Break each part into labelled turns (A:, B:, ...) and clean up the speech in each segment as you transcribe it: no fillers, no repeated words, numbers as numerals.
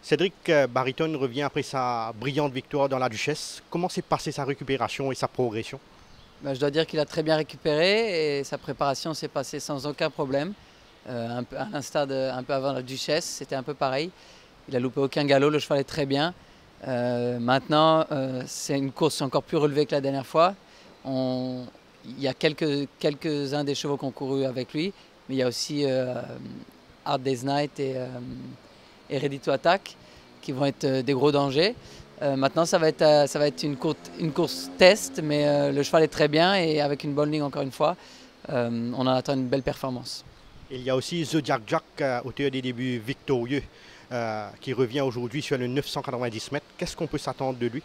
A: Cédric Bariton revient après sa brillante victoire dans la Duchesse. Comment s'est passée sa récupération et sa progression?
B: Je dois dire qu'il a très bien récupéré et sa préparation s'est passée sans aucun problème. Un peu, à l'instar un peu avant la Duchesse, c'était un peu pareil. Il a loupé aucun galop, le cheval est très bien. Maintenant, c'est une course encore plus relevée que la dernière fois. Il y a quelques-uns des chevaux qui ont couru avec lui, mais il y a aussi Hard Day's Night et Ready to Attack qui vont être des gros dangers. Maintenant, ça va être une course test, mais le cheval est très bien et avec une bonne ligne encore une fois, on en attend une belle performance.
A: Il y a aussi Zodiac Jack, auteur des débuts victorieux, qui revient aujourd'hui sur le 990 mètres. Qu'est-ce qu'on peut s'attendre de lui?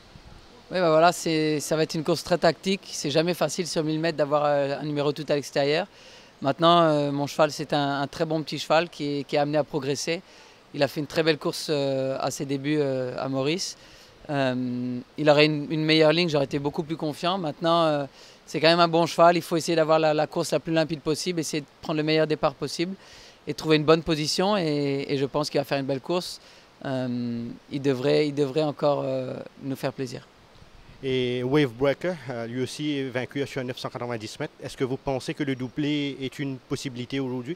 B: Oui, bah voilà, ça va être une course très tactique. C'est jamais facile sur 1000 mètres d'avoir un numéro tout à l'extérieur. Maintenant, mon cheval, c'est un très bon petit cheval qui est amené à progresser. Il a fait une très belle course à ses débuts à Maurice. Il aurait une meilleure ligne, j'aurais été beaucoup plus confiant. Maintenant, c'est quand même un bon cheval. Il faut essayer d'avoir la course la plus limpide possible, essayer de prendre le meilleur départ possible et trouver une bonne position. Et je pense qu'il va faire une belle course. Il devrait encore nous faire plaisir.
A: Et Wavebreaker, lui aussi est vaincu sur 990 mètres. Est-ce que vous pensez que le doublé est une possibilité aujourd'hui?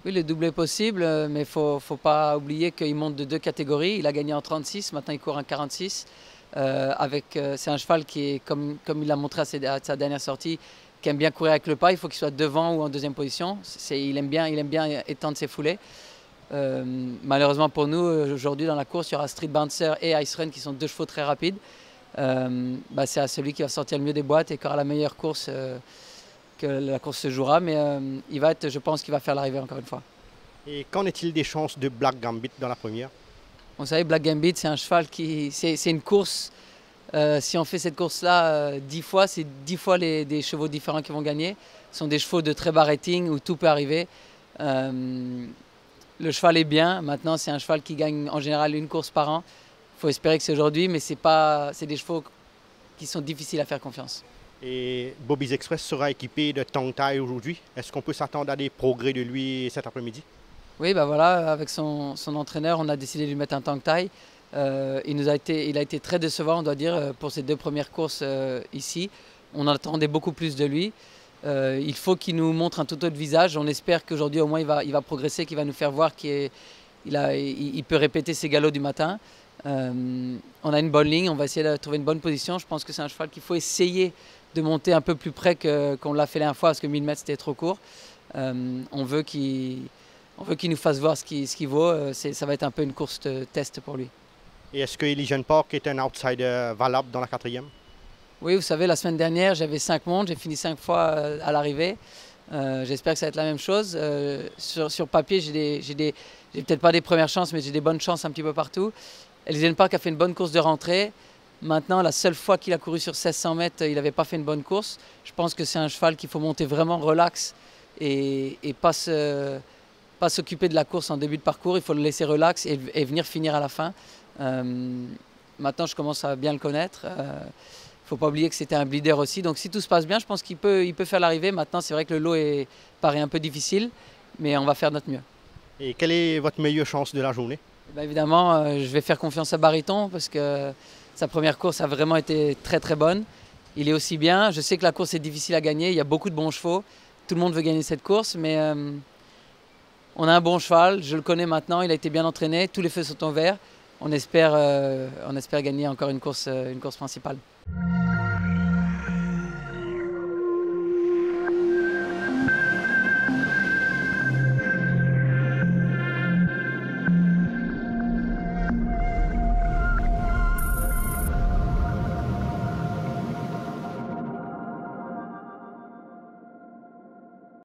B: Oui, le doublé est possible, mais il ne faut pas oublier qu'il monte de 2 catégories. Il a gagné en 36, maintenant il court en 46. C'est un cheval qui est, comme il l'a montré à sa dernière sortie, qui aime bien courir avec le pas. Il faut qu'il soit devant ou en deuxième position. Il aime bien étendre ses foulées. Malheureusement pour nous, aujourd'hui dans la course, il y aura Street Bouncer et Ice Run qui sont deux chevaux très rapides. C'est à celui qui va sortir le mieux des boîtes et qui aura la meilleure course que la course se jouera, mais je pense qu'il va faire l'arrivée encore une fois.
A: Et qu'en est-il des chances de Black Gambit dans la première?
B: Vous savez, Black Gambit, c'est un cheval c'est une course, si on fait cette course-là 10 fois, c'est 10 fois des chevaux différents qui vont gagner. Ce sont des chevaux de très bas rating où tout peut arriver. Le cheval est bien, maintenant c'est un cheval qui gagne en général une course par an. Il faut espérer que c'est aujourd'hui, mais c'est des chevaux qui sont difficiles à faire confiance.
A: Et Bobby's Express sera équipé de Tongue Tie aujourd'hui. Est-ce qu'on peut s'attendre à des progrès de lui cet après-midi?
B: Oui, bah voilà, avec son entraîneur, on a décidé de lui mettre un Tongue Tie. Il a été très décevant, on doit dire, pour ses 2 premières courses ici. On attendait beaucoup plus de lui. Il faut qu'il nous montre un tout autre visage. On espère qu'aujourd'hui, au moins, il va progresser, qu'il va nous faire voir qu'il peut répéter ses galops du matin. On a une bonne ligne, on va essayer de trouver une bonne position. Je pense que c'est un cheval qu'il faut essayer de monter un peu plus près qu'on l'a fait la dernière fois parce que 1000 mètres c'était trop court. On veut qu'il nous fasse voir ce qu'il vaut. Ça va être un peu une course de test pour lui.
A: Et est-ce que Elysian Park est un outsider valable dans la quatrième?
B: Oui, vous savez, la semaine dernière j'avais 5 montes, j'ai fini 5 fois à l'arrivée. J'espère que ça va être la même chose. Sur papier, j'ai peut-être pas des premières chances, mais j'ai des bonnes chances un petit peu partout. Elysian Park a fait une bonne course de rentrée. Maintenant, la seule fois qu'il a couru sur 1600 mètres, il n'avait pas fait une bonne course. Je pense que c'est un cheval qu'il faut monter vraiment relax et pas s'occuper de la course en début de parcours. Il faut le laisser relax et venir finir à la fin. Maintenant, je commence à bien le connaître. Il ne faut pas oublier que c'était un bleeder aussi. Donc si tout se passe bien, je pense qu'il peut faire l'arrivée. Maintenant, c'est vrai que le lot paraît un peu difficile, mais on va faire notre mieux.
A: Et quelle est votre meilleure chance de la journée?
B: Évidemment, je vais faire confiance à Bariton parce que sa première course a vraiment été très très bonne. Il est aussi bien. Je sais que la course est difficile à gagner. Il y a beaucoup de bons chevaux. Tout le monde veut gagner cette course, mais on a un bon cheval. Je le connais maintenant. Il a été bien entraîné. Tous les feux sont au vert. On espère gagner encore une course principale.